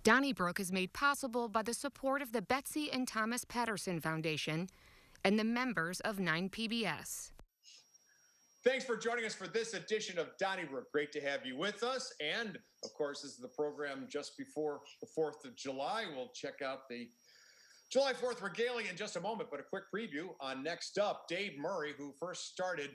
Donnybrook is made possible by the support of the Betsy and Thomas Patterson Foundation and the members of 9PBS. Thanks for joining us for this edition of Donnybrook. Great to have you with us. And, of course, this is the program just before the 4th of July. We'll check out the July 4th regalia in just a moment, but a quick preview on Next Up. Dave Murray, who first started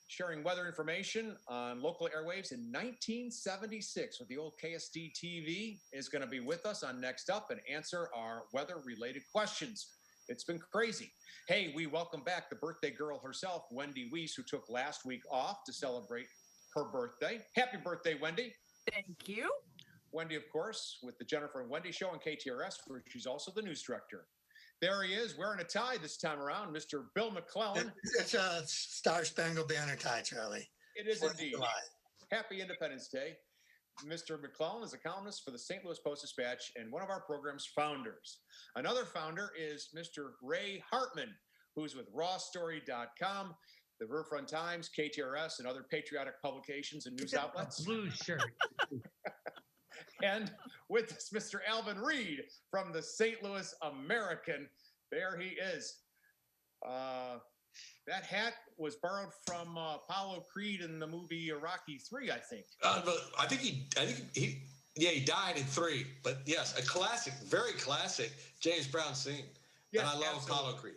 sharing weather information on local airwaves in 1976 with the old KSD TV, is going to be with us on Next Up and answer our weather-related questions. It's been crazy. Hey, we welcome back the birthday girl herself, Wendy Wiese, who took last week off to celebrate her birthday. Happy birthday, Wendy. Thank you. Wendy, of course, with the Jennifer and Wendy Show on KTRS, where she's also the news director. There he is, wearing a tie this time around, Mr. Bill McClellan. It's a Star-Spangled Banner tie, Charlie. It is indeed. Happy Independence Day. Mr. McClellan is a columnist for the St. Louis Post-Dispatch and one of our program's founders. Another founder is Mr. Ray Hartmann, who's with rawstory.com, the Riverfront Times, KTRS, and other patriotic publications and news outlets. Blue shirt. And with us, Mr. Alvin Reid from the St. Louis American. There he is. That hat was borrowed from Apollo Creed in the movie Rocky III, I think. I think he died in 3. But yes, a classic, very classic James Brown scene. Yes, and I love absolutely. Apollo Creed.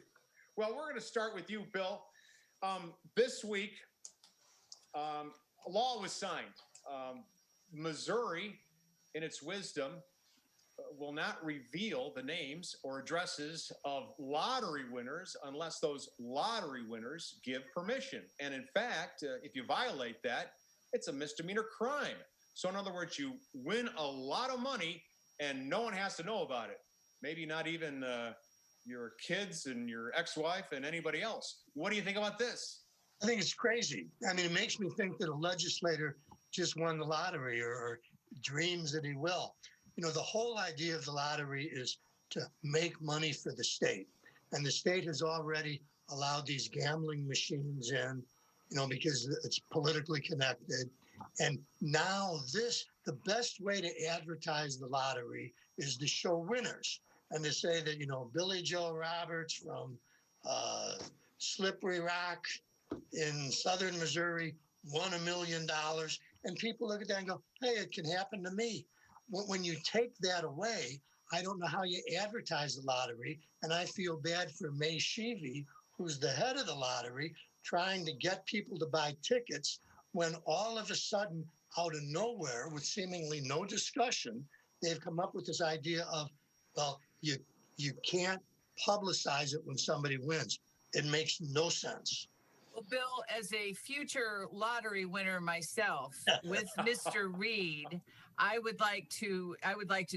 Well, we're going to start with you, Bill. This week, a law was signed. Missouri, in its wisdom, will not reveal the names or addresses of lottery winners unless those lottery winners give permission. And in fact, if you violate that, it's a misdemeanor crime. So in other words, you win a lot of money and no one has to know about it. Maybe not even your kids and your ex-wife and anybody else. What do you think about this? I think it's crazy. I mean, it makes me think that a legislator just won the lottery or dreams that he will. You know, the whole idea of the lottery is to make money for the state. And the state has already allowed these gambling machines in, you know, because it's politically connected. And now the best way to advertise the lottery is to show winners and to say that, you know, Billy Joe Roberts from Slippery Rock in southern Missouri won $1 million. And people look at that and go, hey, it can happen to me. When you take that away, I don't know how you advertise the lottery. And I feel bad for May Sheevy, who's the head of the lottery, trying to get people to buy tickets when all of a sudden, out of nowhere, with seemingly no discussion, they've come up with this idea of, well, you can't publicize it when somebody wins. It makes no sense. Well, Bill, as a future lottery winner myself, with Mr. Reid, I would like to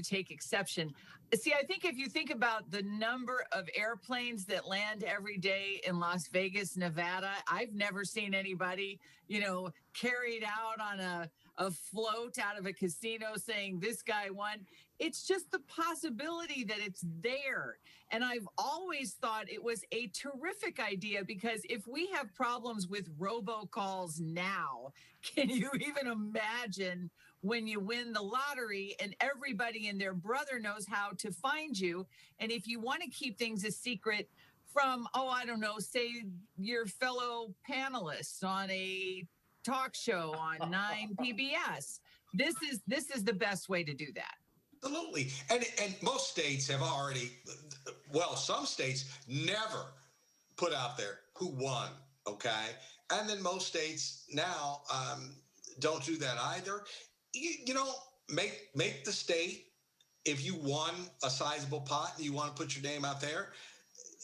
take exception. See, I think if you think about the number of airplanes that land every day in Las Vegas, Nevada, I've never seen anybody, you know, carried out on a float out of a casino saying this guy won. It's just the possibility that it's there. And I've always thought it was a terrific idea, because if we have problems with robocalls now, can you even imagine when you win the lottery and everybody and their brother knows how to find you? And if you want to keep things a secret from, I don't know, say your fellow panelists on a talk show on 9PBS, this is the best way to do that. Absolutely. And most states have already, some states never put out there who won, okay? And then most states now don't do that either. You know, make the state, if you won a sizable pot and you want to put your name out there,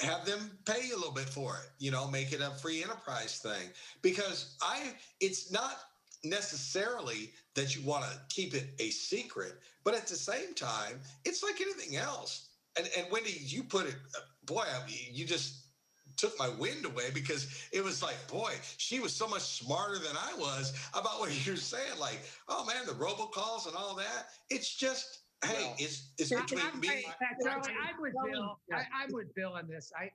have them pay you a little bit for it, you know, make it a free enterprise thing. Because it's not necessarily that you want to keep it a secret, but at the same time, it's like anything else. And Wendy, you put it, boy, you just took my wind away, because it was like, boy, she was so much smarter than I was about what you're saying. Like, oh man, the robocalls and all that. It's just, hey, it's between me. Charlie, I'm with Bill. I'm with Bill on this. I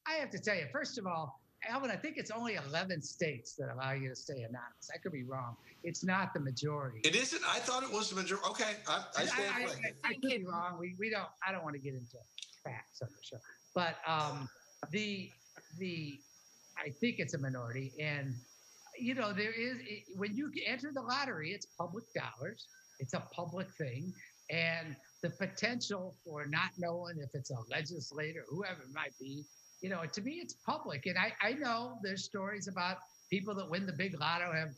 have to tell you, first of all, Alvin, I think it's only 11 states that allow you to stay anonymous. I could be wrong. It's not the majority. It isn't? I thought it was the majority. Okay, I stand corrected. I could be wrong. We don't. I don't want to get into facts on the show, but I think it's a minority, and there is, when you enter the lottery, it's public dollars. It's a public thing, and the potential for not knowing if it's a legislator, whoever it might be. To me, it's public. And I know there's stories about people that win the big lotto, have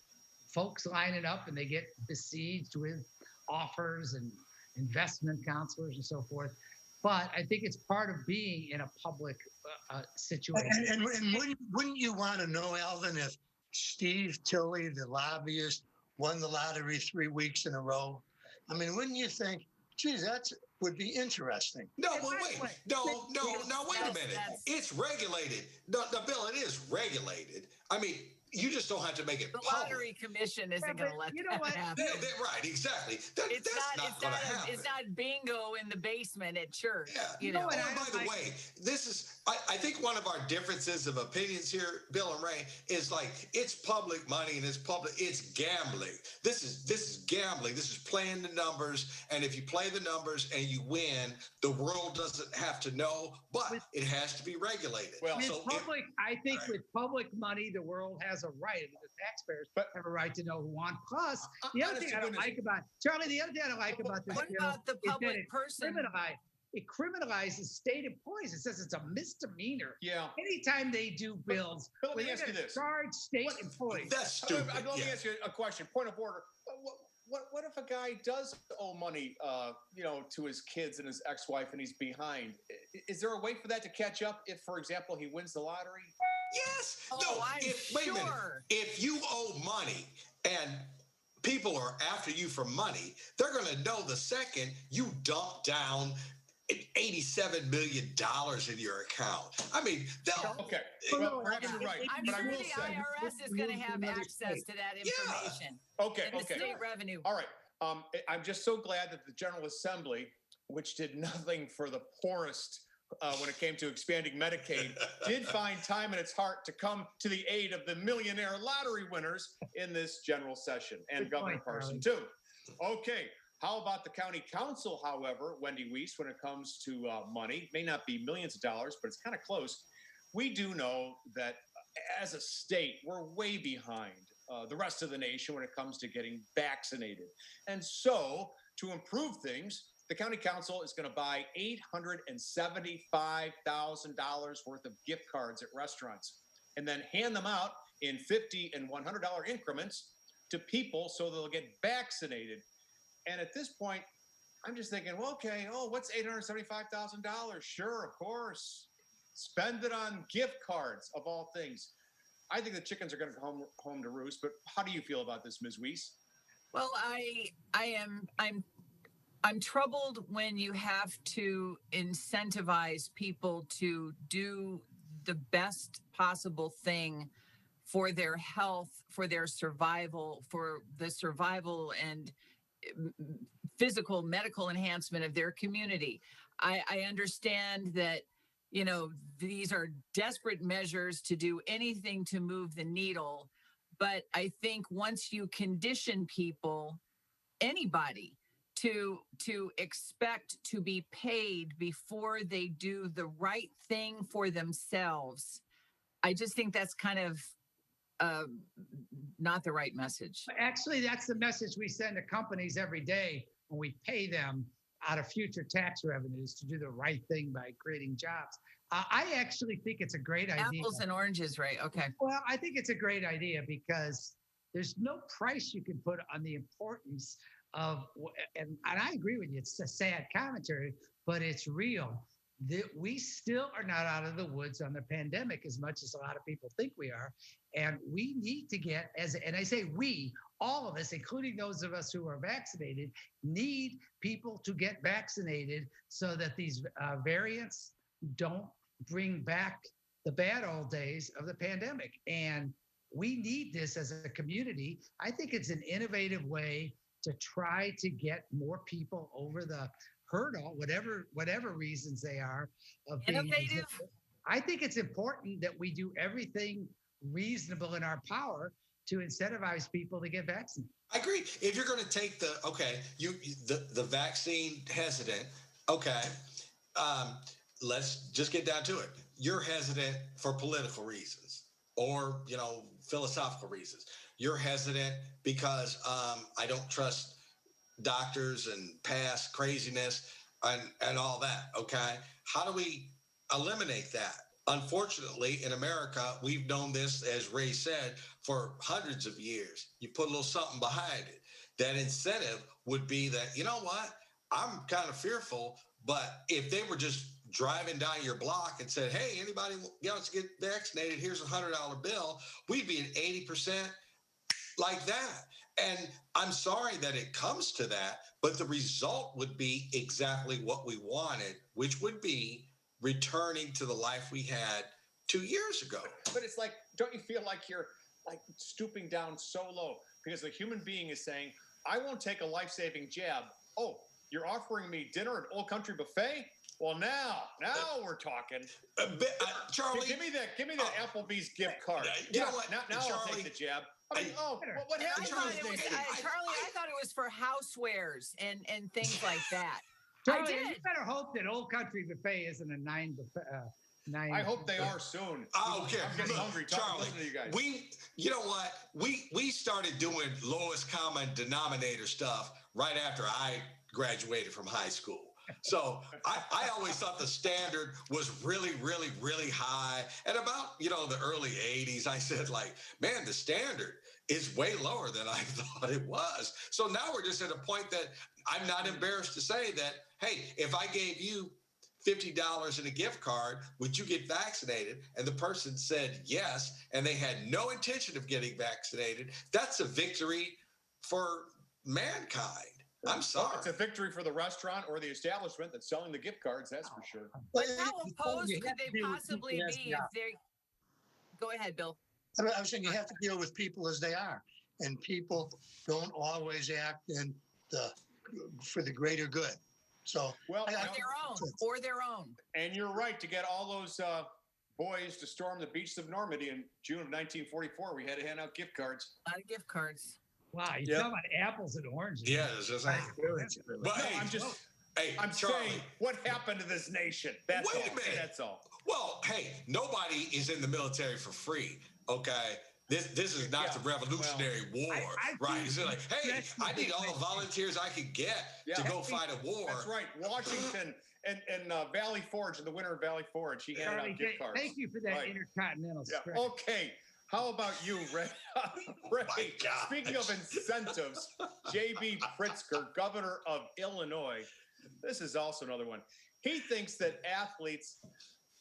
folks lining up and they get besieged with offers and investment counselors and so forth. But I think it's part of being in a public situation. And wouldn't you want to know, Alvin, if Steve Tilley, the lobbyist, won the lottery 3 weeks in a row? I mean, wouldn't you think, geez, that would be interesting? No, but wait. No, wait a minute. It's regulated. No, Bill, it is regulated. I mean, you just don't have to make it the public. Lottery Commission isn't going to let that happen. Right, exactly. That's not going to happen. It's not bingo in the basement at church. Yeah. Oh, by the way, this is, I think one of our differences of opinions here, Bill and Ray, is like, it's public money and it's gambling. This is gambling. This is playing the numbers. And if you play the numbers and you win, the world doesn't have to know, but it has to be regulated. Well, I think with public money, the world has a right, and the taxpayers have a right to know who won. Plus, the other thing I don't like about Charlie, the other thing I don't like about this what bill about the public person? It criminalizes state employees. It says it's a misdemeanor. Yeah. Anytime they do bills, let me ask you this: charge state employees. That's stupid. Let me ask you a question. Point of order. What if a guy does owe money, to his kids and his ex-wife, and he's behind? Is there a way for that to catch up if, for example, he wins the lottery? Yes. Wait a minute. If you owe money and people are after you for money, they're going to know the second you dump down $87 million in your account. I mean, okay. Well, perhaps you're right. I'm sure the IRS is going to have access to that information. Yeah. Okay. And the state revenue. All right. I'm just so glad that the General Assembly, which did nothing for the poorest when it came to expanding Medicaid, did find time in its heart to come to the aid of the millionaire lottery winners in this general session, and Governor Parson too. Okay. How about the county council, however, Wendy Wiese, when it comes to money? May not be millions of dollars, but it's kind of close. We do know that as a state, we're way behind the rest of the nation when it comes to getting vaccinated. And so, to improve things, the county council is going to buy $875,000 worth of gift cards at restaurants and then hand them out in $50 and $100 increments to people so they'll get vaccinated. And at this point, I'm just thinking, well, okay, what's $875,000? Sure, of course. Spend it on gift cards, of all things. I think the chickens are going to come home to roost, but how do you feel about this, Ms. Wiese? Well, I'm troubled when you have to incentivize people to do the best possible thing for their health, for their survival, for the survival and physical, medical enhancement of their community. I understand that, these are desperate measures to do anything to move the needle. But I think once you condition people, anybody, to expect to be paid before they do the right thing for themselves, I just think that's kind of not the right message. Actually, that's the message we send to companies every day when we pay them out of future tax revenues to do the right thing by creating jobs. I actually think it's a great idea. Apples and oranges, right? Okay. Well, I think it's a great idea because there's no price you can put on the importance of, and I agree with you, it's a sad commentary, but it's real. We still are not out of the woods on the pandemic as much as a lot of people think we are. And we need to get, and I say we, all of us, including those of us who are vaccinated, need people to get vaccinated so that these variants don't bring back the bad old days of the pandemic. And we need this as a community. I think it's an innovative way to try to get more people over the hurdle, whatever reasons they are of being Innovative. I think it's important that we do everything reasonable in our power to incentivize people to get vaccinated. I agree. If you're going to take the vaccine hesitant, okay, let's just get down to it. You're hesitant for political reasons or, philosophical reasons. You're hesitant because I don't trust doctors and past craziness and all that, okay? How do we eliminate that? Unfortunately, in America, we've known this, as Ray said, for hundreds of years. You put a little something behind it. That incentive would be that, you know what? I'm kind of fearful, but if they were just driving down your block and said, hey, anybody wants to get vaccinated, here's a $100 bill, we'd be at 80% like that. And I'm sorry that it comes to that, but the result would be exactly what we wanted, which would be returning to the life we had 2 years ago. But it's like, don't you feel like you're like stooping down so low? Because the human being is saying, I won't take a life-saving jab. Oh, you're offering me dinner at Old Country Buffet? Well, now we're talking. Charlie, give me that Applebee's gift card. You know what? Now Charlie, I'll take the jab. I mean, what happened? Charlie, I thought it was for housewares and things like that. Charlie, you better hope that Old Country Buffet isn't a 9 buffet. I hope they are soon. Okay, I'm getting hungry. Charlie, to you guys. You know what? We started doing lowest common denominator stuff right after I graduated from high school. So I always thought the standard was really, really, really high. And about, the early 80s, I said, man, the standard is way lower than I thought it was. So now we're just at a point that I'm not embarrassed to say that, hey, if I gave you $50 in a gift card, would you get vaccinated? And the person said yes, and they had no intention of getting vaccinated. That's a victory for mankind. I'm sorry. Well, it's a victory for the restaurant or the establishment that's selling the gift cards, that's for sure. But how opposed could they possibly be if they... Go ahead, Bill. I was saying you have to deal with people as they are, and people don't always act for the greater good. So, or their own. And you're right, to get all those boys to storm the beaches of Normandy in June of 1944, we had to hand out gift cards. A lot of gift cards. Wow, you're talking about apples and oranges. Yeah, it's just like, but I'm Charlie, saying, what happened to this nation? That's wait all. a minute. That's all. Well, hey, nobody is in the military for free, okay? This is not the Revolutionary War, right? It's like, hey, I need all the volunteers I can get to go fight a war. That's right. Washington and Valley Forge, in the winter of Valley Forge, he handed out gift cards. Thank you for that intercontinental stretch. Okay. How about you, Ray? Ray, speaking of incentives, J.B. Pritzker, governor of Illinois, this is also another one. He thinks that athletes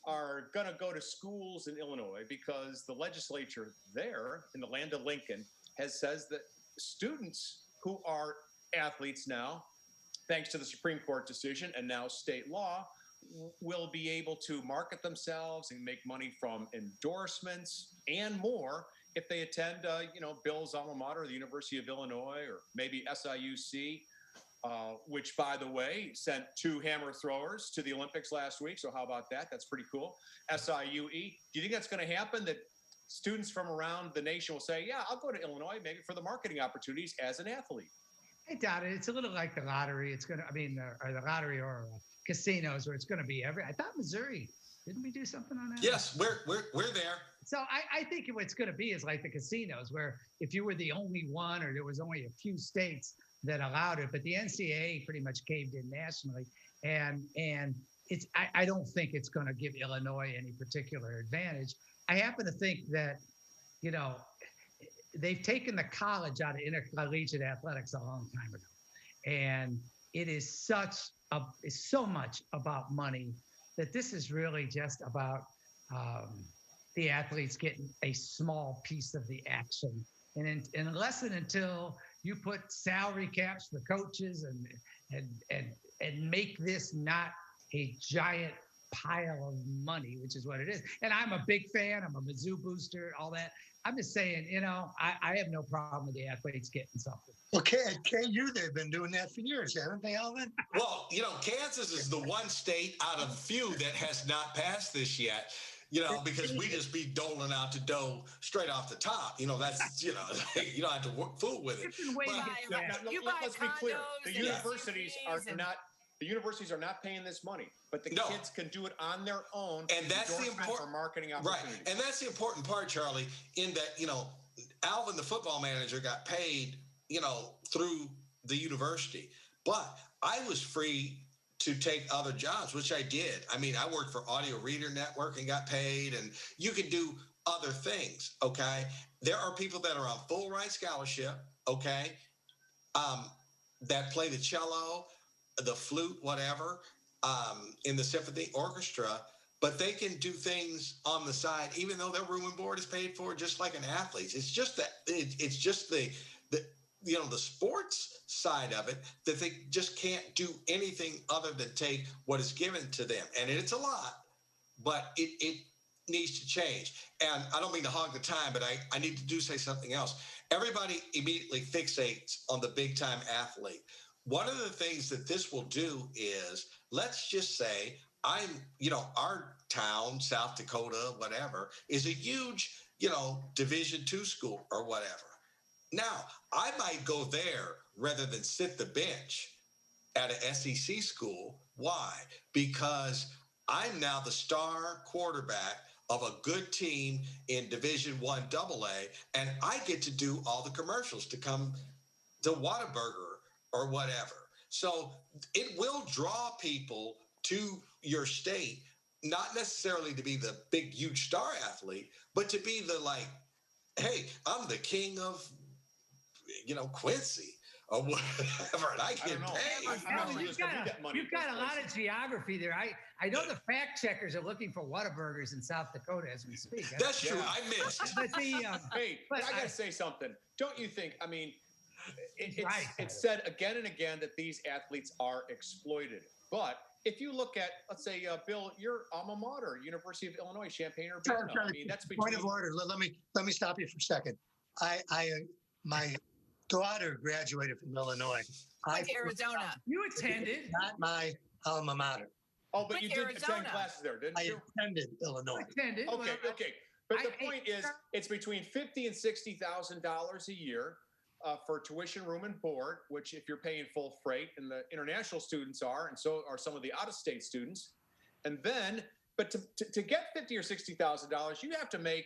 are going to go to schools in Illinois because the legislature there in the land of Lincoln says that students who are athletes now, thanks to the Supreme Court decision and now state law, will be able to market themselves and make money from endorsements and more if they attend, Bill's alma mater, the University of Illinois, or maybe SIUC, which, by the way, sent 2 hammer throwers to the Olympics last week. So how about that? That's pretty cool. SIUE. Do you think that's going to happen, that students from around the nation will say, yeah, I'll go to Illinois maybe for the marketing opportunities as an athlete? I doubt it. It's a little like the lottery. Or the lottery or casinos, where it's going to be I thought Missouri, didn't we do something on that? Yes, we're there. So I think what's going to be is like the casinos, where if you were the only one or there was only a few states that allowed it, but the NCAA pretty much caved in nationally, and it's I don't think it's going to give Illinois any particular advantage. I happen to think that they've taken the college out of intercollegiate athletics a long time ago, and it is so much about money that this is really just about the athletes getting a small piece of the action. And unless and until you put salary caps for coaches and make this not a giant pile of money, which is what it is. And I'm a big fan. I'm a Mizzou booster, all that. I'm just saying, I have no problem with the athletes getting something. Okay, at KU, they've been doing that for years, haven't they, Alvin? Well, Kansas is the one state out of few that has not passed this yet. Because we just be doling out the dough straight off the top. That's, you don't have to fool with it. Let's be clear. The universities are not paying this money, but the kids can do it on their own. And that's the important marketing opportunity. Right. And that's the important part, Charlie, in that, Alvin, the football manager, got paid, through the university. But I was free to take other jobs, which I did. I mean, I worked for Audio Reader Network and got paid, and you can do other things, okay? There are people that are on full ride scholarship, okay, that play the cello, the flute, whatever, in the symphony orchestra, but they can do things on the side, even though their room and board is paid for, just like an athlete. It's just that it's just the sports side of it that they just can't do anything other than take what is given to them. And it's a lot, but it needs to change. And I don't mean to hog the time, but I need to say something else. Everybody immediately fixates on the big time athlete. One of the things that this will do is, let's just say our town, South Dakota, whatever, is a huge, Division II school or whatever. Now, I might go there rather than sit the bench at an SEC school. Why? Because I'm now the star quarterback of a good team in Division I AA, and I get to do all the commercials to come to Whataburger or whatever. So it will draw people to your state, not necessarily to be the big, huge star athlete, but to be the hey, I'm the king of Quincy or whatever, and I get paid. You've got a lot of geography there. I know the fact checkers are looking for Whataburgers in South Dakota as we speak. That's true. I missed. But I got to say something. Don't you think? I mean, it's said again and again that these athletes are exploited. But if you look at, let's say, Bill, your alma mater, University of Illinois, Champaign-Urbana. I mean, that's between. Point of order. Let me stop you for a second. My daughter graduated from Illinois. Went to Arizona. You attended. Not my alma mater. Oh, but you did attend classes there, didn't you? I attended Illinois. Okay. But the point is, it's between $50,000 and $60,000 a year for tuition, room, and board, which if you're paying full freight, and the international students are, and so are some of the out-of-state students. And then, but to get $50,000 or $60,000, you have to make,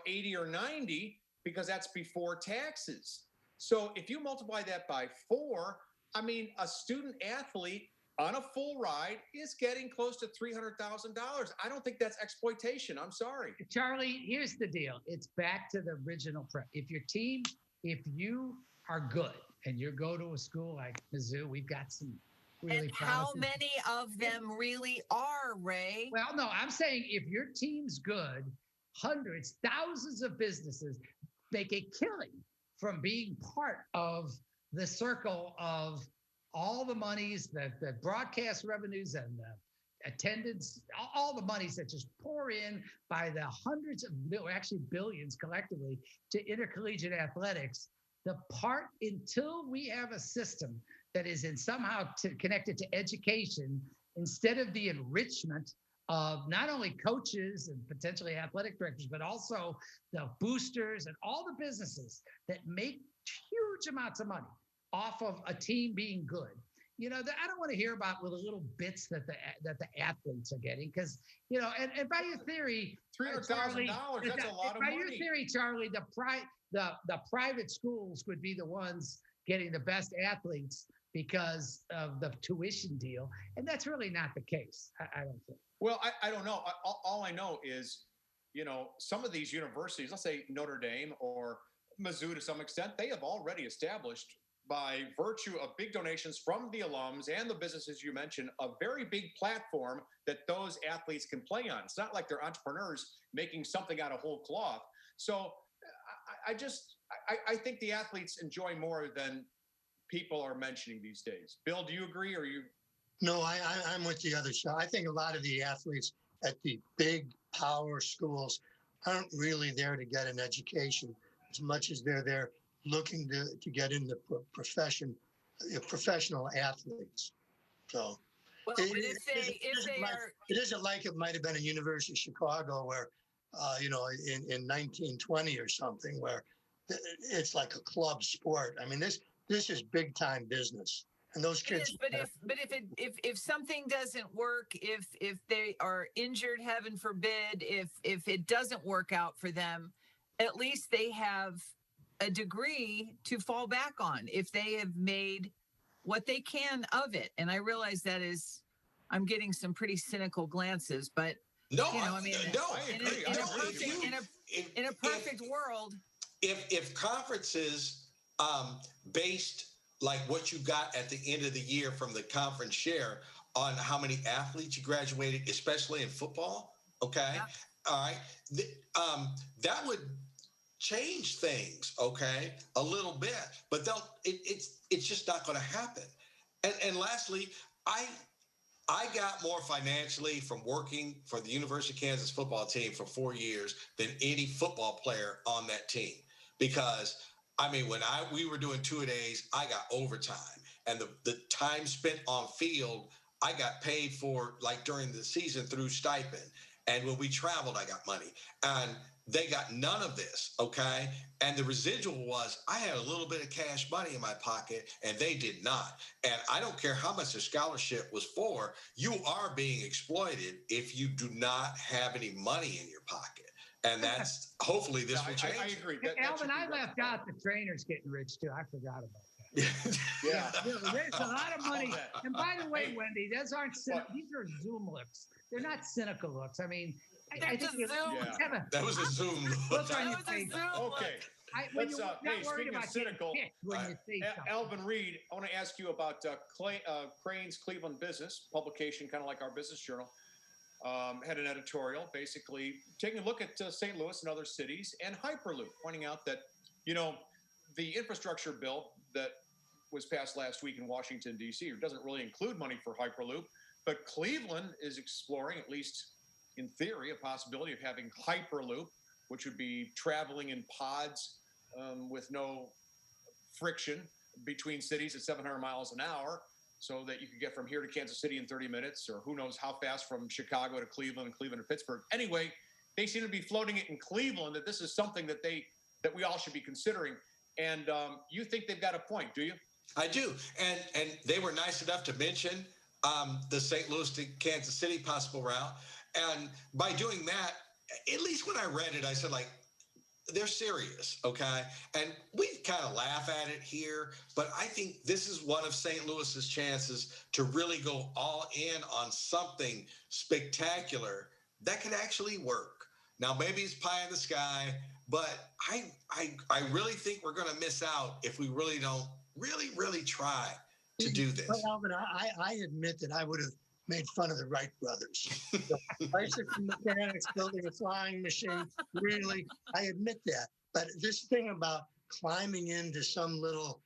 80 or 90, because that's before taxes. So if you multiply that by 4, I mean, a student athlete on a full ride is getting close to $300,000. I don't think that's exploitation. I'm sorry. Charlie, here's the deal. It's back to the original prep. If you are good and you go to a school like Mizzou, we've got some really And how many of them really are, Ray? Well, no, I'm saying if your team's good, hundreds, thousands of businesses make a killing from being part of the circle of all the monies, the broadcast revenues and the attendance, all the monies that just pour in by the hundreds of, actually billions collectively to intercollegiate athletics. The part, until we have a system that is somehow connected to education, instead of the enrichment of not only coaches and potentially athletic directors, but also the boosters and all the businesses that make huge amounts of money off of a team being good. I don't want to hear about the little bits that the athletes are getting, because, and by your theory, $300,000, that's a lot of money. By your theory, Charlie, the private schools would be the ones getting the best athletes because of the tuition deal. And that's really not the case, I don't think. Well, I don't know. All I know is, some of these universities, let's say Notre Dame or Mizzou to some extent, they have already established, by virtue of big donations from the alums and the businesses you mentioned, a very big platform that those athletes can play on. It's not like they're entrepreneurs making something out of whole cloth. So I think the athletes enjoy more than people are mentioning these days. Bill, do you agree, or you? No, I'm with the other side. I think a lot of the athletes at the big power schools aren't really there to get an education as much as they're there looking to get into professional athletes. So Well, but it isn't like it might have been a University of Chicago where, in 1920 or something, where it's like a club sport. I mean, this is big time business. And those kids. But if something doesn't work, if they are injured, heaven forbid, if it doesn't work out for them, at least they have a degree to fall back on if they have made what they can of it. And I realize I'm getting some pretty cynical glances, but no, I agree. In a perfect world, if conferences based like what you got at the end of the year from the conference share on how many athletes you graduated, especially in football. Okay. Yeah. All right. That would change things. Okay. A little bit, but it's just not going to happen. And lastly, I got more financially from working for the University of Kansas football team for 4 years than any football player on that team, because I mean, when we were doing 2-a-days, I got overtime, and the time spent on field, I got paid for like during the season through stipend. And when we traveled, I got money, and they got none of this. Okay. And the residual was I had a little bit of cash money in my pocket, and they did not. And I don't care how much the scholarship was for. You are being exploited if you do not have any money in your pocket. And that's hopefully this will change. I agree. Alvin, I left out the trainers getting rich too. I forgot about that. Yeah. There's a lot of money. And by the way, Wendy, these are Zoom looks. They're not cynical looks. I mean, I think that was a Zoom look. Okay. Speaking of cynical, Alvin Reid, I want to ask you about Crane's Cleveland Business publication, kind of like our Business Journal. Had an editorial basically taking a look at St. Louis and other cities and Hyperloop, pointing out that, the infrastructure bill that was passed last week in Washington, D.C. doesn't really include money for Hyperloop, but Cleveland is exploring, at least in theory, a possibility of having Hyperloop, which would be traveling in pods with no friction between cities at 700 miles an hour, so that you could get from here to Kansas City in 30 minutes, or who knows how fast from Chicago to Cleveland and Cleveland to Pittsburgh. Anyway, they seem to be floating it in Cleveland that this is something that we all should be considering. And you think they've got a point, do you? I do. And they were nice enough to mention the St. Louis to Kansas City possible route. And by doing that, at least when I read it, I said, like, they're serious, okay? And we kind of laugh at it here, but I think this is one of St. Louis's chances to really go all in on something spectacular that could actually work. Now, maybe it's pie in the sky, but I really think we're going to miss out if we really don't really try to do this. Well, Alvin, I admit that I would have made fun of the Wright brothers. The bicycle mechanics building a flying machine, really, I admit that. But this thing about climbing into some little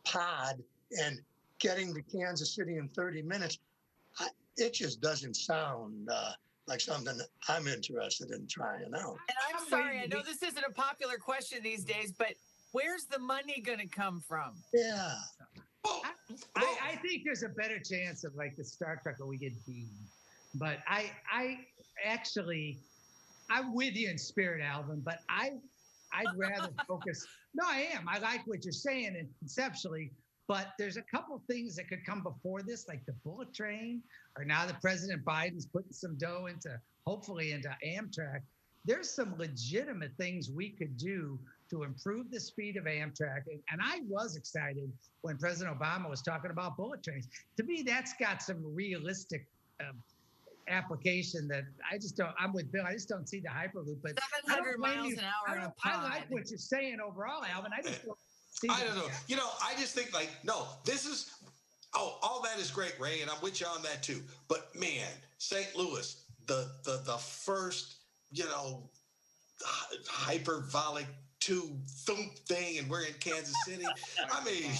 pod and getting to Kansas City in 30 minutes, it just doesn't sound like something that I'm interested in trying out. And I'm sorry, I know this isn't a popular question these days, but where's the money going to come from? Yeah. I think there's a better chance of like the Star Trek where we get beamed. But I'm with you in spirit, Alvin, but I'd rather focus. No, I am. I like what you're saying and conceptually, but there's a couple things that could come before this, like the bullet train, or now that President Biden's putting some dough hopefully into Amtrak. There's some legitimate things we could do to improve the speed of Amtrak. And I was excited when President Obama was talking about bullet trains. To me, that's got some realistic application that I'm with Bill. I just don't see the Hyperloop. But 700 miles an hour in a pod. I like what you're saying overall, Alvin. I just don't see I don't know. I just think all that is great, Ray, and I'm with you on that too. But man, St. Louis, the first, hyperbolic two thump thing, and we're in Kansas City. I mean,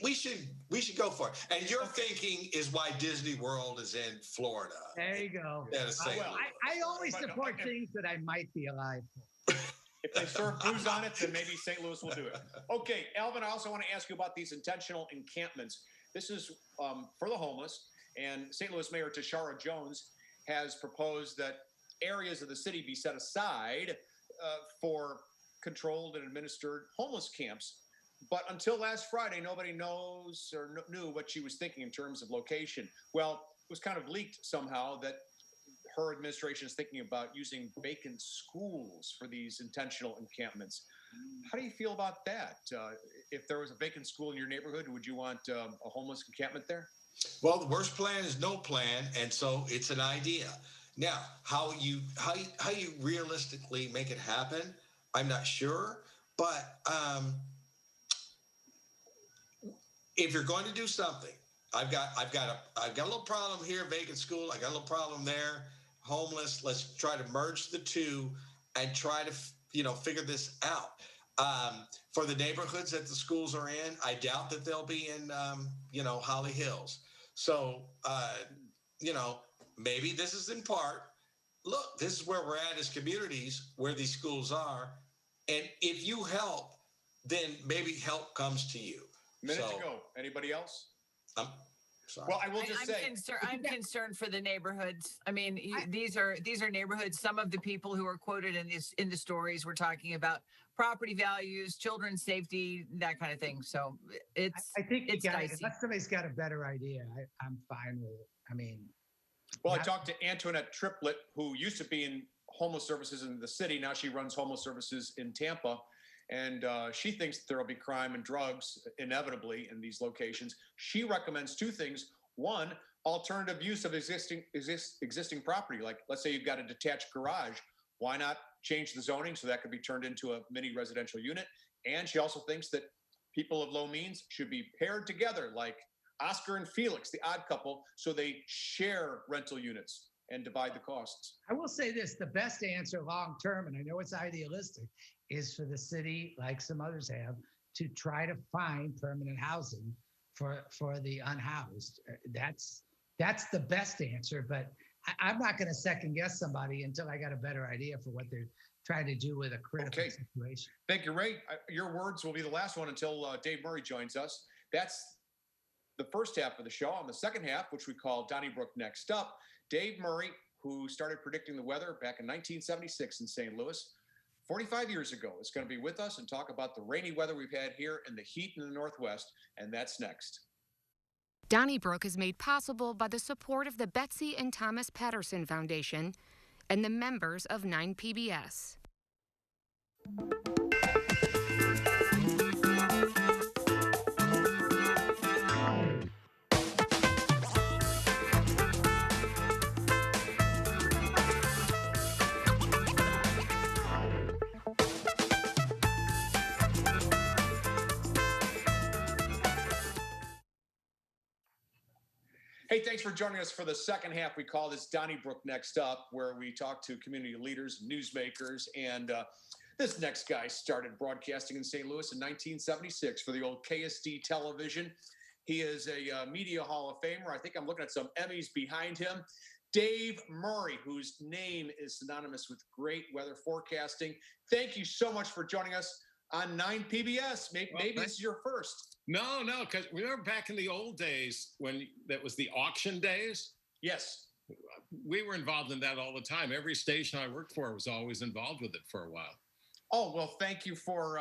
we should go for it. And your thinking is why Disney World is in Florida. There you go. I always support things that I might be alive for. If they serve booze on it, then maybe St. Louis will do it. Okay, Alvin, I also want to ask you about these intentional encampments. This is for the homeless, and St. Louis Mayor Tashara Jones has proposed that areas of the city be set aside for controlled and administered homeless camps. But until last Friday, nobody knows or knew what she was thinking in terms of location. Well, it was kind of leaked somehow that her administration is thinking about using vacant schools for these intentional encampments. How do you feel about that? If there was a vacant school in your neighborhood, would you want a homeless encampment there? Well, the worst plan is no plan, and so it's an idea. Now, how you realistically make it happen, I'm not sure. But if you're going to do something, I've got a little problem here, vacant school. I got a little problem there, homeless. Let's try to merge the two and try to figure this out. For the neighborhoods that the schools are in, I doubt that they'll be in Holly Hills. So maybe this is in part. Look, this is where we're at as communities, where these schools are, and if you help, then maybe help comes to you. Minute to go. Anybody else? Sorry. Well, I will just say, I'm concerned for the neighborhoods. I mean, these are neighborhoods. Some of the people who are quoted in the stories were talking about property values, children's safety, that kind of thing. So I think dicey. Unless somebody's got a better idea, I'm fine with it. I mean, well, I talked to Antoinette Triplett, who used to be in homeless services in the city. Now she runs homeless services in Tampa. And she thinks there will be crime and drugs inevitably in these locations. She recommends two things. One, alternative use of existing property. Like, let's say you've got a detached garage. Why not change the zoning so that could be turned into a mini residential unit? And she also thinks that people of low means should be paired together, like Oscar and Felix, the odd couple, so they share rental units and divide the costs. I will say this, the best answer long-term, and I know it's idealistic, is for the city, like some others have, to try to find permanent housing for the unhoused. That's the best answer, but I'm not going to second guess somebody until I got a better idea for what they're trying to do with a critical situation. Thank you, Ray. Your words will be the last one until Dave Murray joins us. That's the first half of the show. On the second half, which we call Donnybrook Next Up, Dave Murray, who started predicting the weather back in 1976 in St. Louis, 45 years ago, is going to be with us and talk about the rainy weather we've had here and the heat in the Northwest, and that's next. Donnybrook is made possible by the support of the Betsy and Thomas Patterson Foundation and the members of 9PBS. Hey, thanks for joining us for the second half. We call this Donnybrook Next Up, where we talk to community leaders, newsmakers, and this next guy started broadcasting in St. Louis in 1976 for the old KSD television. He is a Media Hall of Famer. I think I'm looking at some Emmys behind him. Dave Murray, whose name is synonymous with great weather forecasting. Thank you so much for joining us on 9PBS. Maybe this is your first. No, because remember back in the old days when that was the auction days? Yes. We were involved in that all the time. Every station I worked for was always involved with it for a while. Oh, well, thank you for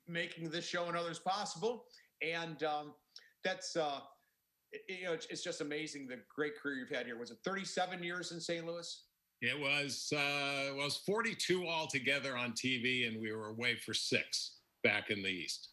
making this show and others possible. And that's, it's just amazing the great career you've had here. Was it 37 years in St. Louis? It was 42 altogether on TV, and we were away for 6 back in the East.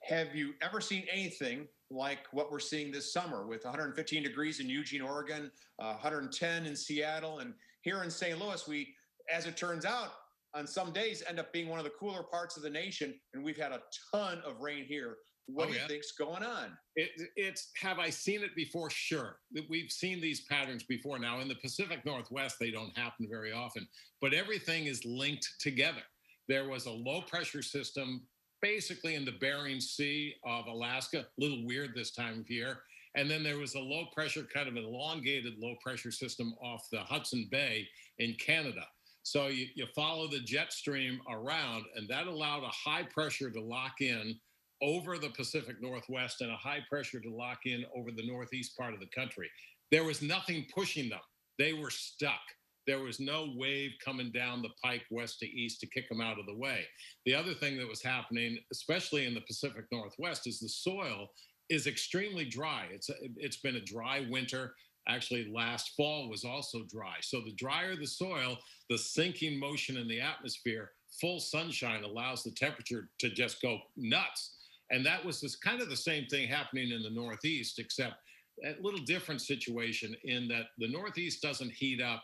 Have you ever seen anything like what we're seeing this summer with 115 degrees in Eugene, Oregon, 110 in Seattle, and here in St. Louis, we, as it turns out, on some days end up being one of the cooler parts of the nation, and we've had a ton of rain here. What do you think's going on? It's have I seen it before? Sure. We've seen these patterns before. Now, in the Pacific Northwest, they don't happen very often, but everything is linked together. There was a low pressure system basically in the Bering Sea of Alaska, a little weird this time of year. And then there was a low pressure, kind of an elongated low pressure system off the Hudson Bay in Canada. So you follow the jet stream around, and that allowed a high pressure to lock in over the Pacific Northwest and a high pressure to lock in over the northeast part of the country. There was nothing pushing them. They were stuck. There was no wave coming down the pike west to east to kick them out of the way. The other thing that was happening, especially in the Pacific Northwest, is the soil is extremely dry. It's been a dry winter. Actually, last fall was also dry. So the drier the soil, the sinking motion in the atmosphere, full sunshine allows the temperature to just go nuts. And that was this kind of the same thing happening in the Northeast, except a little different situation in that the Northeast doesn't heat up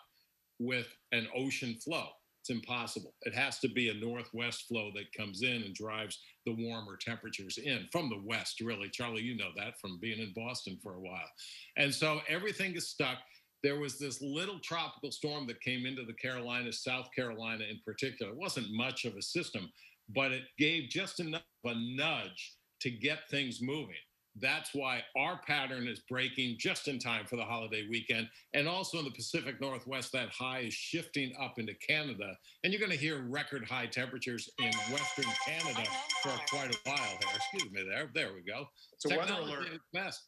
with an ocean flow. It's impossible. It has to be a northwest flow that comes in and drives the warmer temperatures in from the west, really. Charlie, you know that from being in Boston for a while. And so everything is stuck. There was this little tropical storm that came into the Carolinas, South Carolina in particular. It wasn't much of a system, but it gave just enough of a nudge to get things moving. That's why our pattern is breaking just in time for the holiday weekend. And also in the Pacific Northwest, that high is shifting up into Canada. And you're going to hear record high temperatures in Western Canada for quite a while there. Excuse me there. There we go. It's a weather alert. Best.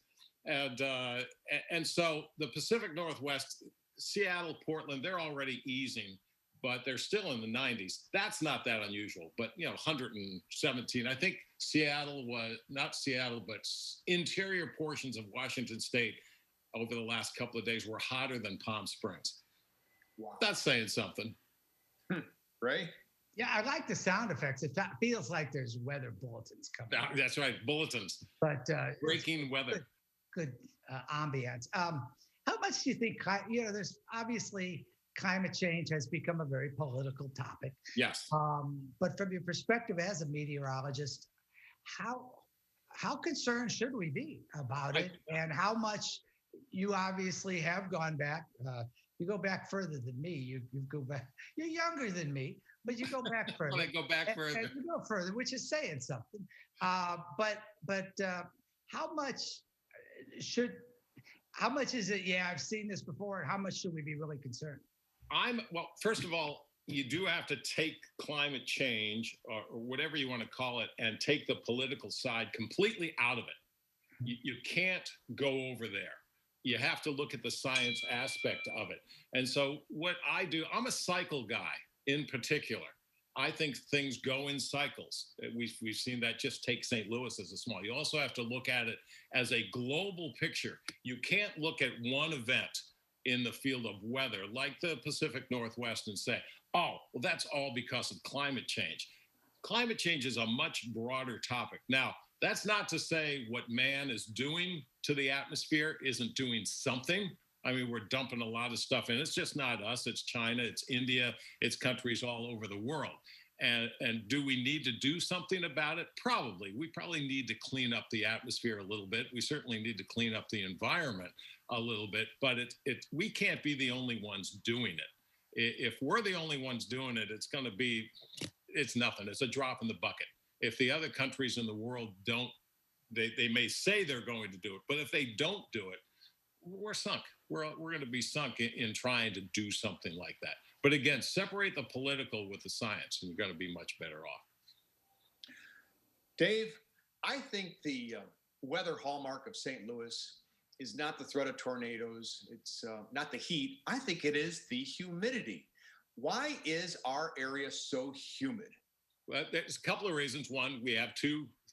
And so the Pacific Northwest, Seattle, Portland, they're already easing, but they're still in the 90s. That's not that unusual, but 117. I think Seattle was not Seattle, but interior portions of Washington State over the last couple of days were hotter than Palm Springs. Wow. That's saying something. Ray? Yeah, I like the sound effects. It feels like there's weather bulletins coming. That's right, bulletins. But breaking weather. Good ambience. How much do you think? There's obviously climate change has become a very political topic. Yes. But from your perspective as a meteorologist, how concerned should we be about it? And how much you obviously have gone back. You go back further than me. You go back. You're younger than me, but you go back further. I go back further. And you go further, which is saying something. But how much is it? Yeah, I've seen this before. And how much should we be really concerned? Well, first of all, you do have to take climate change or whatever you want to call it and take the political side completely out of it. You can't go over there. You have to look at the science aspect of it. And so what I do, I'm a cycle guy in particular. I think things go in cycles. We've seen that. Just take St. Louis as a small. You also have to look at it as a global picture. You can't look at one event in the field of weather, like the Pacific Northwest, and say, oh, well, that's all because of climate change. Climate change is a much broader topic. Now, that's not to say what man is doing to the atmosphere isn't doing something. I mean, we're dumping a lot of stuff in. It's just not us. It's China, it's India, it's countries all over the world. And do we need to do something about it? Probably. We probably need to clean up the atmosphere a little bit. We certainly need to clean up the environment a little bit, but we can't be the only ones doing it. If we're the only ones doing it, it's nothing. It's a drop in the bucket. If the other countries in the world don't, they may say they're going to do it, but if they don't do it, we're sunk. We're going to be sunk in trying to do something like that. But again, separate the political with the science, and you're going to be much better off. Dave, I think the weather hallmark of St. Louis is not the threat of tornadoes. It's not the heat. I think it is the humidity. Why is our area so humid? Well, there's a couple of reasons. One, we have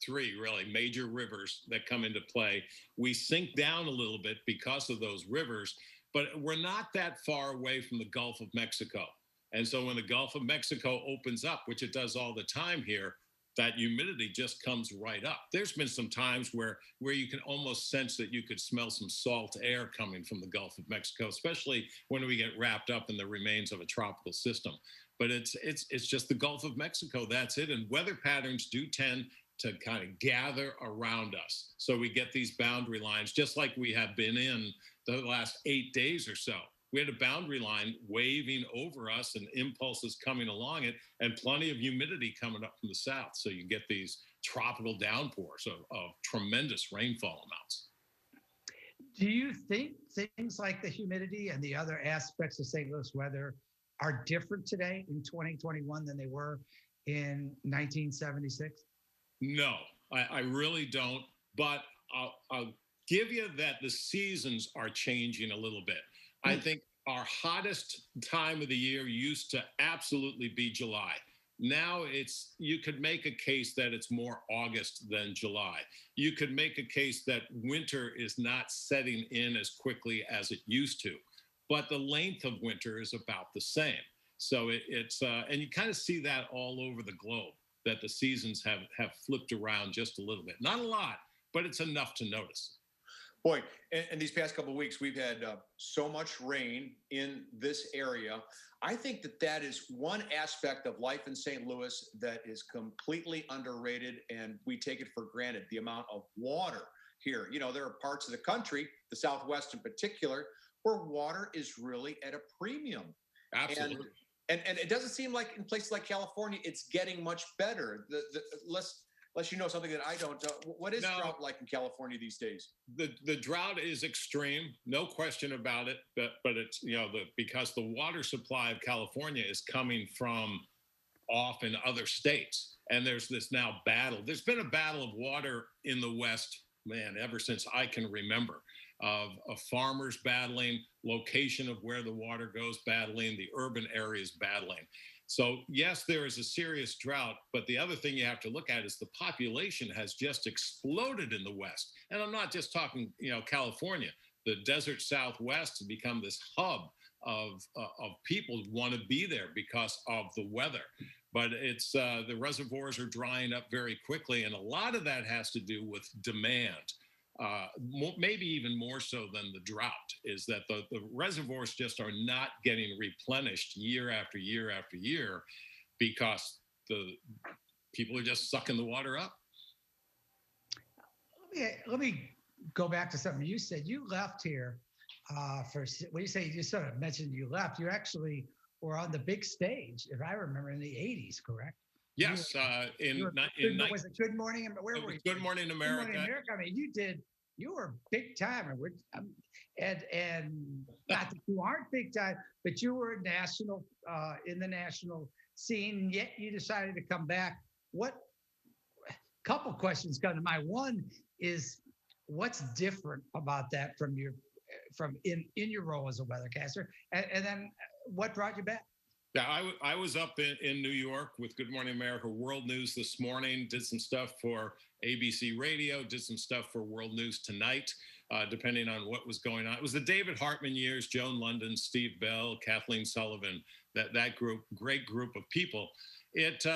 three really major rivers that come into play. We sink down a little bit because of those rivers, but we're not that far away from the Gulf of Mexico. And so when the Gulf of Mexico opens up, which it does all the time here, that humidity just comes right up. There's been some times where you can almost sense that you could smell some salt air coming from the Gulf of Mexico, especially when we get wrapped up in the remains of a tropical system. But it's just the Gulf of Mexico, that's it. And weather patterns do tend to kind of gather around us. So we get these boundary lines, just like we have been in the last 8 days or so. we had a boundary line waving over us and impulses coming along it, and plenty of humidity coming up from the south. So you get these tropical downpours of tremendous rainfall amounts. Do you think things like the humidity and the other aspects of St. Louis weather are different today in 2021 than they were in 1976? No, I really don't. But I'll give you that the seasons are changing a little bit. I think our hottest time of the year used to absolutely be July. Now you could make a case that it's more August than July. You could make a case that winter is not setting in as quickly as it used to, but the length of winter is about the same. So it's and you kind of see that all over the globe, that the seasons have flipped around just a little bit. Not a lot, but it's enough to notice. Boy, in these past couple of weeks, we've had so much rain in this area. I think that is one aspect of life in St. Louis that is completely underrated, and we take it for granted, the amount of water here. You know, there are parts of the country, the Southwest in particular, where water is really at a premium. Absolutely. And it doesn't seem like in places like California, it's getting much better. Unless you know something that I don't know. What is drought like in California these days? The drought is extreme, no question about it. But it's, because the water supply of California is coming from off in other states, and there's this now battle. There's been a battle of water in the West, man, ever since I can remember, of farmers battling, location of where the water goes battling, the urban areas battling. So yes, there is a serious drought, but the other thing you have to look at is the population has just exploded in the West. And I'm not just talking, California. The desert Southwest has become this hub of people who want to be there because of the weather. But it's the reservoirs are drying up very quickly, and a lot of that has to do with demand. Maybe even more so than the drought, is that the reservoirs just are not getting replenished year after year after year because the people are just sucking the water up. Let me go back to something you said. You left here when you say, you sort of mentioned you left, you actually were on the big stage, if I remember, in the 80s, correct? Yes, was it Good Morning? Where were you? Good Morning America. Good Morning America. I mean, you were big time, and not that you aren't big time, but you were national in the national scene. Yet you decided to come back. Couple questions come to mind. One is, what's different about that from in your role as a weathercaster, and then what brought you back? Yeah, I was up in New York with Good Morning America World News this morning, did some stuff for ABC Radio, did some stuff for World News Tonight, depending on what was going on. It was the David Hartman years, Joan London, Steve Bell, Kathleen Sullivan, that group, great group of people. It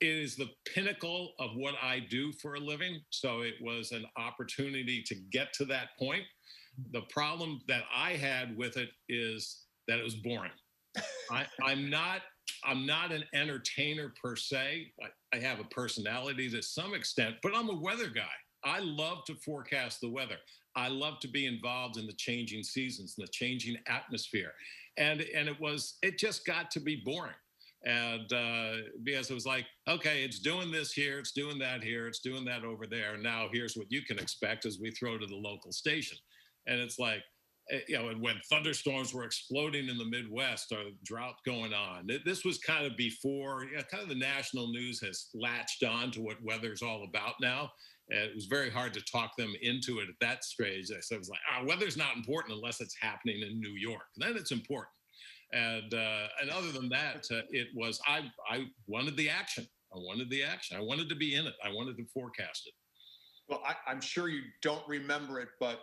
is the pinnacle of what I do for a living. So it was an opportunity to get to that point. The problem that I had with it is that it was boring. I'm not an entertainer per se. I have a personality to some extent, but I'm a weather guy. I love to forecast the weather. I love to be involved in the changing seasons and the changing atmosphere. And it just got to be boring. And because it was like, okay, it's doing this here, it's doing that here, it's doing that over there. Now here's what you can expect as we throw to the local station. And it's like, and when thunderstorms were exploding in the Midwest or drought going on, this was kind of before, kind of the national news has latched on to what weather's all about now. And it was very hard to talk them into it at that stage. I said, it was like, weather's not important unless it's happening in New York. Then it's important. And other than that, it was, I wanted the action. I wanted the action. I wanted to be in it. I wanted to forecast it. Well, I'm sure you don't remember it, but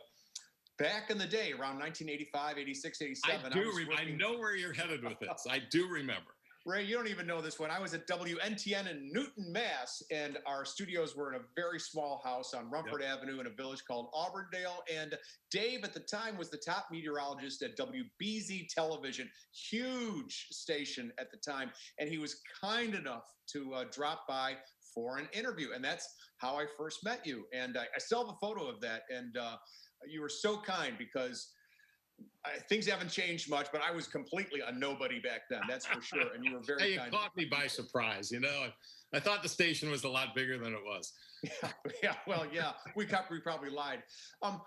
back in the day, around 1985, 86, 87. I know where you're headed with this. I do remember. Ray, you don't even know this one. I was at WNTN in Newton, Mass., and our studios were in a very small house on Rumford Avenue in a village called Auburndale. And Dave, at the time, was the top meteorologist at WBZ Television, huge station at the time. And he was kind enough to drop by for an interview. And that's how I first met you. And I still have a photo of that. And you were so kind, because things haven't changed much, but I was completely a nobody back then. That's for sure. And you were very Hey, you kind. caught me by surprise. I thought the station was a lot bigger than it was. Yeah. Well, yeah. We probably lied.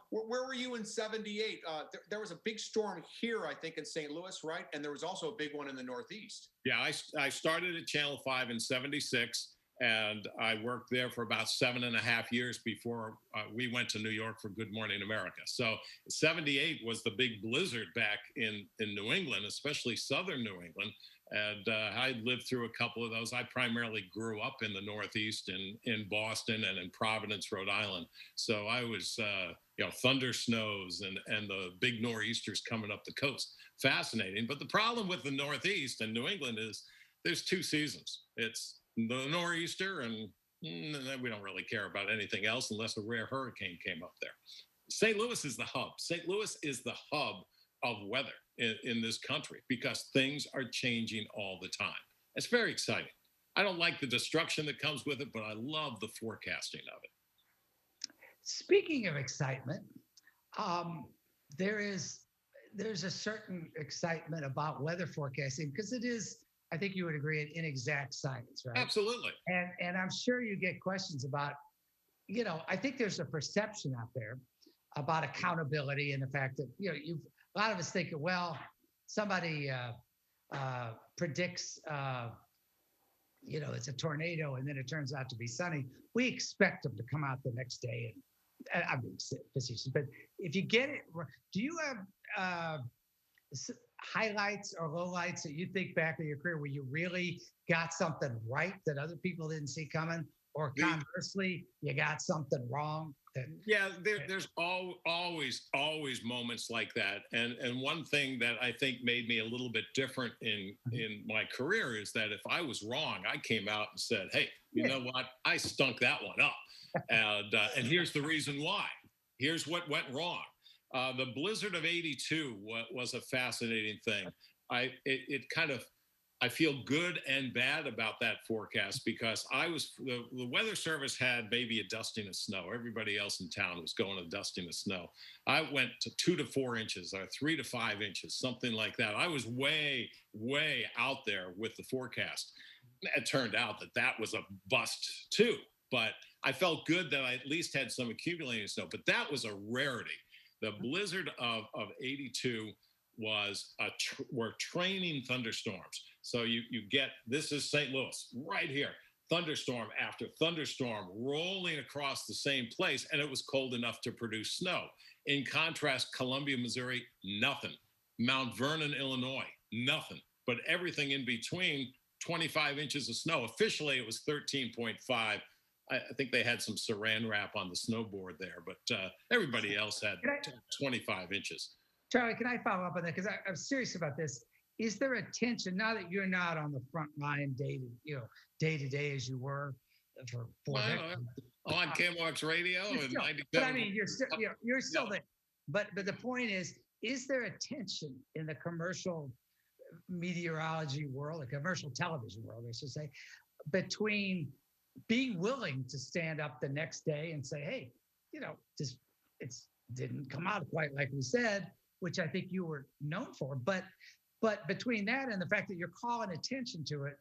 Where were you in '78? There was a big storm here, I think, in St. Louis, right? And there was also a big one in the Northeast. Yeah, I started at Channel 5 in '76. And I worked there for about 7.5 years before we went to New York for Good Morning America. So '78 was the big blizzard back in New England, especially southern New England. And I lived through a couple of those. I primarily grew up in the Northeast in Boston and in Providence, Rhode Island. So I was, thunder snows and the big nor'easters coming up the coast. Fascinating. But the problem with the Northeast and New England is there's 2 seasons. It's the nor'easter, and we don't really care about anything else unless a rare hurricane came up there. St. Louis is the hub. St. Louis is the hub of weather in this country because things are changing all the time. It's very exciting. I don't like the destruction that comes with it, but I love the forecasting of it. Speaking of excitement, there's a certain excitement about weather forecasting because it is, I think you would agree, an inexact science, right? Absolutely. And I'm sure you get questions about, I think there's a perception out there about accountability and the fact that, a lot of us think, well, somebody predicts, it's a tornado and then it turns out to be sunny. We expect them to come out the next day. And I'm being facetious, but if you get it, do you have highlights or lowlights that you think back in your career where you really got something right that other people didn't see coming, or conversely, you got something wrong? There's always moments like that. And one thing that I think made me a little bit different in my career is that if I was wrong, I came out and said, hey, you know what? I stunk that one up. And here's the reason why. Here's what went wrong. The blizzard of '82 was a fascinating thing. I feel good and bad about that forecast because the Weather Service had maybe a dusting of snow. Everybody else in town was going to dusting of snow. I went to 2 to 4 inches or 3 to 5 inches, something like that. I was way, way out there with the forecast. It turned out that was a bust too, but I felt good that I at least had some accumulating snow, but that was a rarity. The blizzard of '82 were training thunderstorms. So you get, this is St. Louis right here, thunderstorm after thunderstorm rolling across the same place, and it was cold enough to produce snow. In contrast, Columbia, Missouri, nothing. Mount Vernon, Illinois, nothing. But everything in between, 25 inches of snow. Officially, it was 13.5. I think they had some saran wrap on the snowboard there, but everybody else had 25 inches. Charlie, can I follow up on that? Because I'm serious about this. Is there a tension now that you're not on the front line day to day as you were for on KMOX radio and 97? But I mean, you're still there. But the point is there a tension in the commercial meteorology world, the commercial television world, I should say, between being willing to stand up the next day and say, hey, it didn't come out quite like we said, which I think you were known for. But between that and the fact that you're calling attention to it,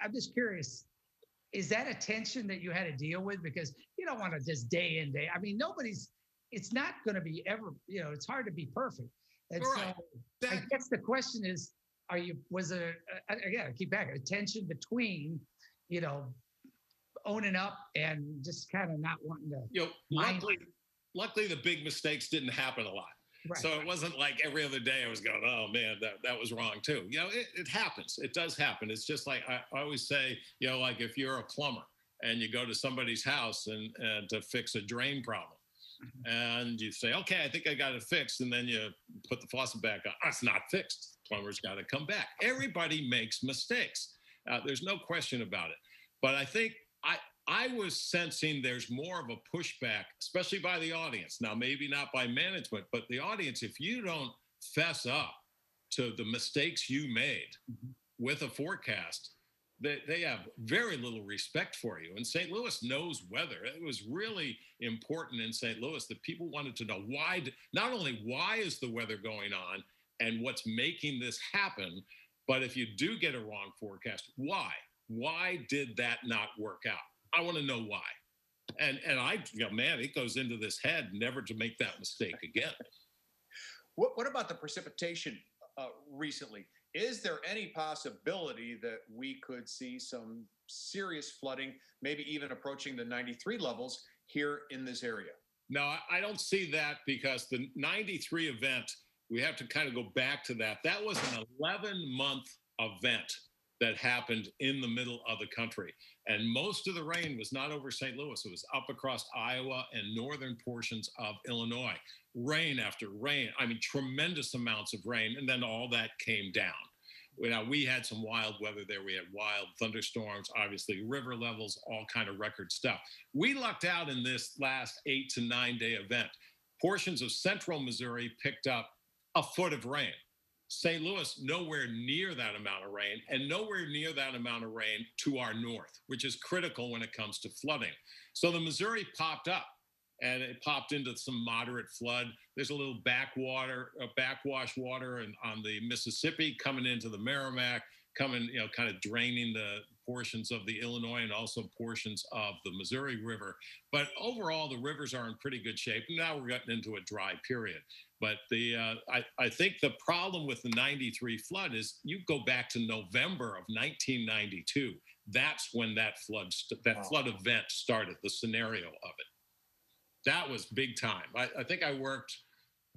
I'm just curious, is that a tension that you had to deal with? Because you don't want to just day in, day. I mean, it's not going to be ever, it's hard to be perfect. And right. So I guess the question is, was there, again, I keep back, a tension between, owning up and just kind of not wanting to. Luckily, the big mistakes didn't happen a lot. Right. So it wasn't like every other day I was going, oh man, that was wrong too. It happens. It does happen. It's just like I always say, like if you're a plumber and you go to somebody's house and to fix a drain problem, and you say, okay, I think I got it fixed. And then you put the faucet back on. Oh, it's not fixed. The plumber's got to come back. Everybody makes mistakes. There's no question about it. But I think I was sensing there's more of a pushback, especially by the audience. Now, maybe not by management, but the audience, if you don't fess up to the mistakes you made with a forecast, they have very little respect for you. And St. Louis knows weather. It was really important in St. Louis that people wanted to know why, not only why is the weather going on and what's making this happen, but if you do get a wrong forecast, why? Why did that not work out? I want to know why. And I, man, it goes into this head never to make that mistake again. What about the precipitation recently? Is there any possibility that we could see some serious flooding, maybe even approaching the 93 levels here in this area? No, I don't see that, because the 93 event, we have to kind of go back to that. That was an 11-month event that happened in the middle of the country. And most of the rain was not over St. Louis. It was up across Iowa and northern portions of Illinois. Rain after rain. I mean, tremendous amounts of rain. And then all that came down. We had some wild weather there. We had wild thunderstorms, obviously river levels, all kind of record stuff. We lucked out in this last 8 to 9 day event. Portions of central Missouri picked up a foot of rain. St. Louis, nowhere near that amount of rain, and nowhere near that amount of rain to our north, which is critical when it comes to flooding. So the Missouri popped up, and it popped into some moderate flood. There's a little backwash water on the Mississippi coming into the Merrimack, coming, kind of draining the portions of the Illinois and also portions of the Missouri River. But overall, the rivers are in pretty good shape. Now we're getting into a dry period. But I think the problem with the 93 flood is you go back to November of 1992. That's when that flood event started, the scenario of it. That was big time. I think I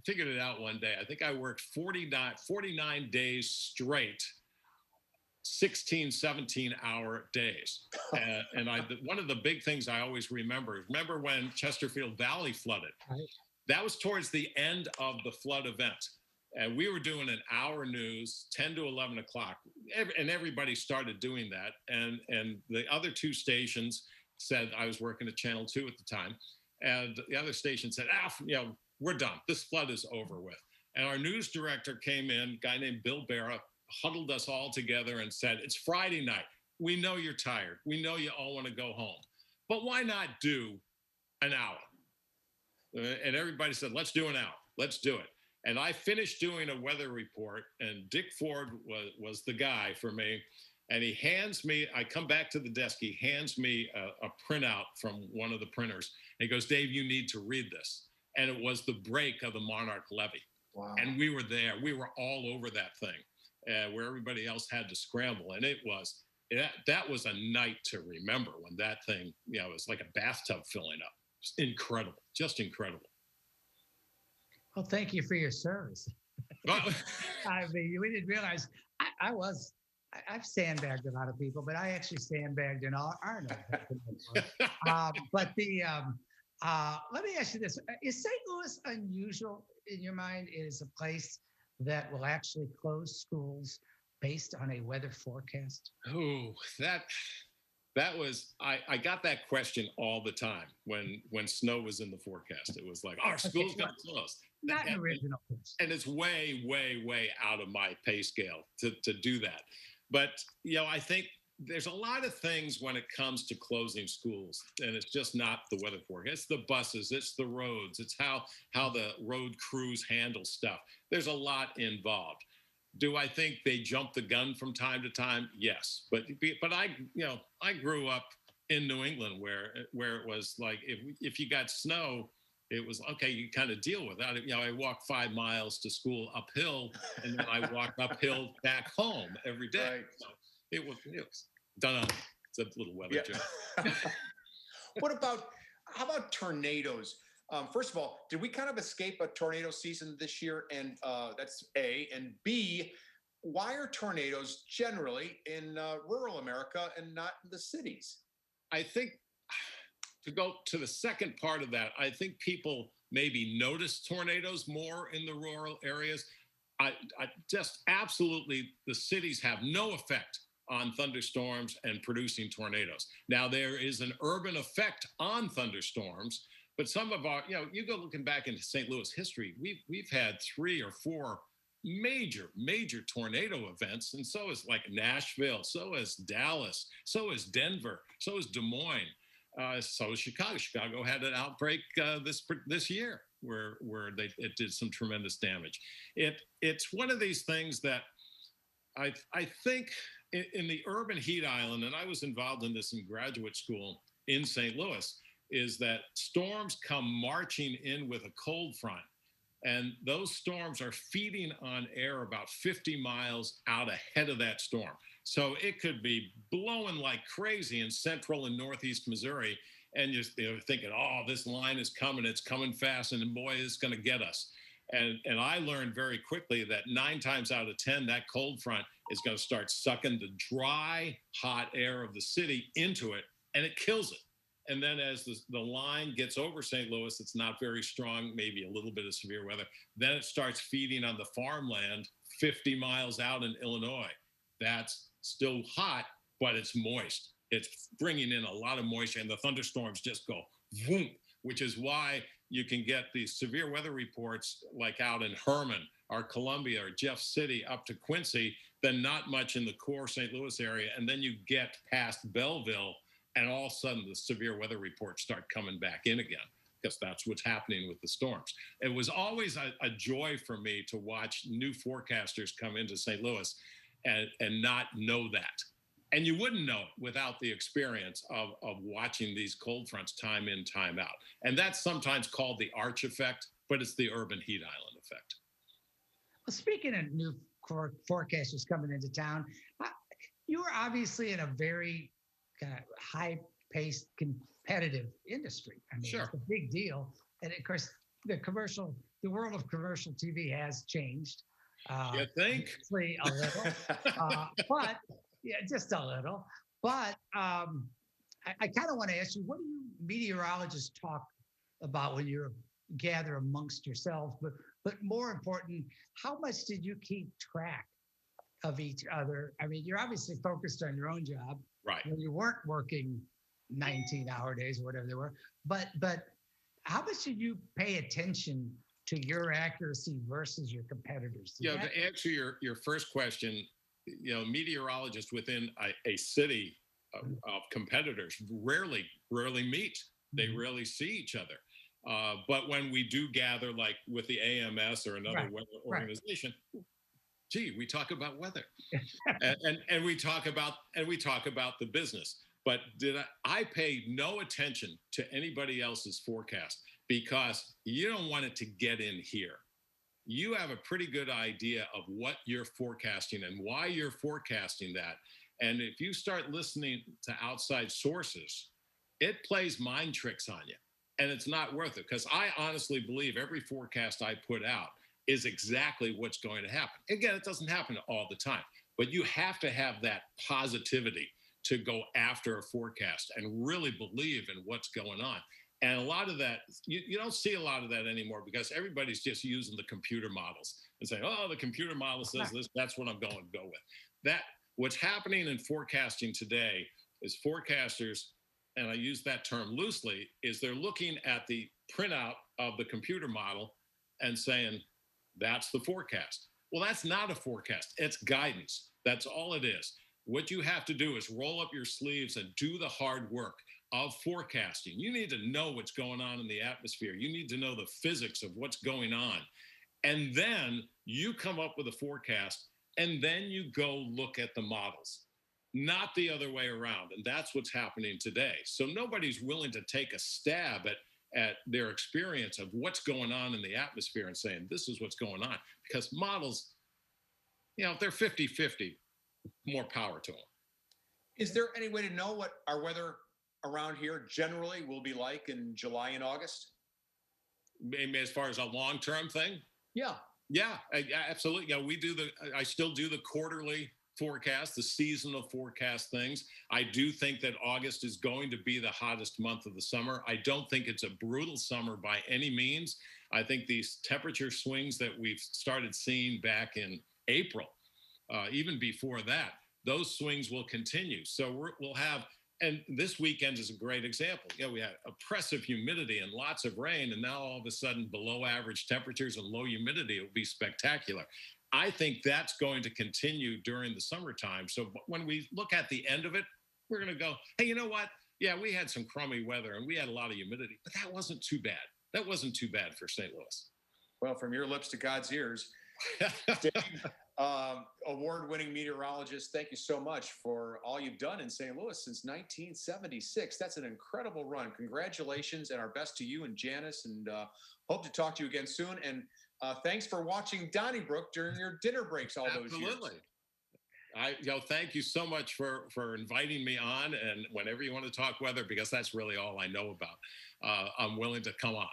figured it out one day. I think I worked 49 days straight, 16, 17-hour days. And one of the big things I always remember when Chesterfield Valley flooded. Right. That was towards the end of the flood event. And we were doing an hour news, 10 to 11 o'clock. And everybody started doing that. And the other two stations said, I was working at Channel 2 at the time. And the other station said, we're done. This flood is over with. And our news director came in, a guy named Bill Barra, huddled us all together and said, it's Friday night. We know you're tired. We know you all want to go home. But why not do an hour? And everybody said, let's do an hour. Let's do it. And I finished doing a weather report, and Dick Ford was the guy for me. And he hands me, I come back to the desk, he hands me a printout from one of the printers. And he goes, Dave, you need to read this. And it was the break of the Monarch Levee. Wow. And we were there. We were all over that thing, where everybody else had to scramble. And that was a night to remember, when that thing, it was like a bathtub filling up. It's incredible, just incredible. Well, thank you for your service. I mean, we didn't realize I've sandbagged a lot of people, but I actually sandbagged in our note. But let me ask you this. Is St. Louis unusual in your mind? Is a place that will actually close schools based on a weather forecast? Oh, that was, I got that question all the time when snow was in the forecast. It was like, our school's going to close. Not an original question. And it's way, way, way out of my pay scale to do that. But, I think there's a lot of things when it comes to closing schools, and it's just not the weather forecast. It's the buses, it's the roads, it's how the road crews handle stuff. There's a lot involved. Do I think they jump the gun from time to time? Yes. But I grew up in New England where it was like, if you got snow, it was okay, you kind of deal with that. I walked 5 miles to school uphill, and then I walked uphill back home every day. Right. So it was done on. It's a little weather joke. How about tornadoes? First of all, did we kind of escape a tornado season this year? And that's A. And B, why are tornadoes generally in rural America and not in the cities? I think, to go to the second part of that, I think people maybe notice tornadoes more in the rural areas. I just absolutely, the cities have no effect on thunderstorms and producing tornadoes. Now, there is an urban effect on thunderstorms, but some of our, you go looking back into St. Louis history, we've had 3 or 4 major tornado events. And so is like Nashville, so is Dallas, so is Denver, so is Des Moines, so is Chicago. Chicago had an outbreak this year where it did some tremendous damage. It's one of these things that I think in the urban heat island, and I was involved in this in graduate school in St. Louis, is that storms come marching in with a cold front. And those storms are feeding on air about 50 miles out ahead of that storm. So it could be blowing like crazy in central and northeast Missouri. And you're thinking, oh, this line is coming, it's coming fast, and boy, it's going to get us. And I learned very quickly that 9 times out of 10, that cold front is going to start sucking the dry, hot air of the city into it, and it kills it. And then as the line gets over St. Louis, it's not very strong, maybe a little bit of severe weather. Then it starts feeding on the farmland 50 miles out in Illinois. That's still hot, but it's moist. It's bringing in a lot of moisture, and the thunderstorms just go boom, which is why you can get these severe weather reports like out in Herman or Columbia or Jeff City up to Quincy, then not much in the core St. Louis area. And then you get past Belleville, and all of a sudden the severe weather reports start coming back in again, because that's what's happening with the storms. It was always a joy for me to watch new forecasters come into St. Louis and not know that. And you wouldn't know it without the experience of watching these cold fronts time in, time out. And that's sometimes called the arch effect, but it's the urban heat island effect. Well, speaking of new forecasters coming into town, you are obviously in a very kind of high-paced, competitive industry. I mean, Sure. It's a big deal. And of course, the world of commercial TV has changed. You think? Obviously a little, but yeah, just a little. But I kind of want to ask you, what do you meteorologists talk about when you gather amongst yourselves? But more important, how much did you keep track of each other? I mean, you're obviously focused on your own job. Right. When you weren't working 19-hour days or whatever they were. But how much did you pay attention to your accuracy versus your competitors? To answer your first question, meteorologists within a city of competitors rarely meet. They rarely see each other. But when we do gather, like with the AMS or another weather organization, gee, we talk about weather, and we talk about the business. But I paid no attention to anybody else's forecast, because you don't want it to get in here. You have a pretty good idea of what you're forecasting and why you're forecasting that. And if you start listening to outside sources, it plays mind tricks on you, and it's not worth it. Because I honestly believe every forecast I put out is exactly what's going to happen. Again, it doesn't happen all the time, but you have to have that positivity to go after a forecast and really believe in what's going on. And a lot of that, you don't see a lot of that anymore, because everybody's just using the computer models and saying, oh, the computer model says this, that's what I'm going to go with. What's happening in forecasting today is forecasters, and I use that term loosely, is they're looking at the printout of the computer model and saying, that's the forecast. Well, that's not a forecast. It's guidance. That's all it is. What you have to do is roll up your sleeves and do the hard work of forecasting. You need to know what's going on in the atmosphere. You need to know the physics of what's going on. And then you come up with a forecast, and then you go look at the models, not the other way around. And that's what's happening today. So nobody's willing to take a stab at their experience of what's going on in the atmosphere and saying, this is what's going on. Because models, if they're 50-50, more power to them. Is there any way to know what our weather around here generally will be like in July and August? Maybe as far as a long-term thing? Yeah. Yeah, absolutely. Yeah, I still do the quarterly forecast, the seasonal forecast things. I do think that August is going to be the hottest month of the summer. I don't think it's a brutal summer by any means. I think these temperature swings that we've started seeing back in April, even before that, those swings will continue. So we'll have, and this weekend is a great example. We had oppressive humidity and lots of rain, and now all of a sudden below average temperatures and low humidity. It will be spectacular. I think that's going to continue during the summertime. So when we look at the end of it, we're going to go, hey, you know what? Yeah, we had some crummy weather and we had a lot of humidity, but that wasn't too bad. That wasn't too bad for St. Louis. Well, from your lips to God's ears. Dave, award-winning meteorologist, thank you so much for all you've done in St. Louis since 1976. That's an incredible run. Congratulations, and our best to you and Janice, and hope to talk to you again soon. And thanks for watching Donnybrook during your dinner breaks all those years. Absolutely. Thank you so much for inviting me on, and whenever you want to talk weather, because that's really all I know about, I'm willing to come on.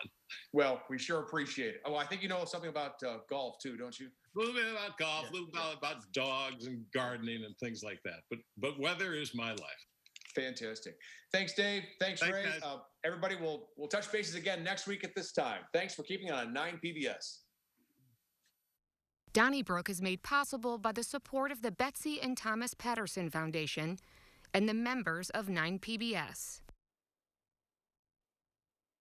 Well, we sure appreciate it. Oh, I think you know something about golf too, don't you? A little bit about golf, a little about dogs and gardening and things like that. But weather is my life. Fantastic. Thanks, Dave. Thanks, Ray. Everybody, we'll touch bases again next week at this time. Thanks for keeping it on 9 PBS. Donnybrook is made possible by the support of the Betsy and Thomas Patterson Foundation and the members of 9 PBS.